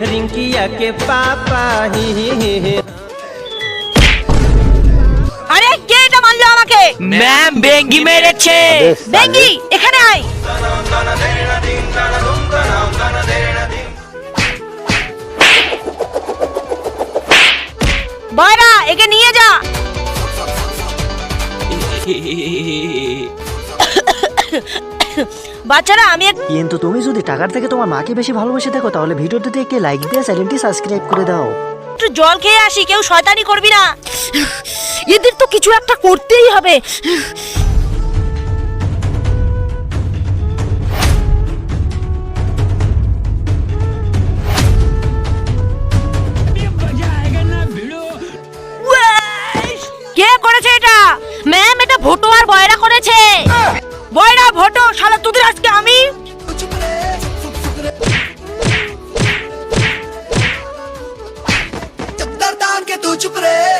रिंकिया के पापा ही। আরে কে এটা মারলো আমাকে? ম্যাম বেঙ্গি মেরেছে। বেঙ্গি এখানে আয়। বয়রা একে নিয়ে যা। বাচ্চারা আমি কিন্তু তুমি যদি টাকার থেকে তোমার মাকে বেশি ভালোবেসে দেখো তাহলে ভিডিওটিতে একটি লাইক দিয়ে চ্যানেলটি সাবস্ক্রাইব করে দাও। একটু জল খেয়ে আসি, কেউ শয়তানি করবি না। এদের তো কিছু একটা করতেই হবে। কে করেছে এটা? ম্যাম এটা ভোটো আর বয়রা করেছে। বয়রা ভোটো শালা তোদের আজকে আমি। के तू चुप रे।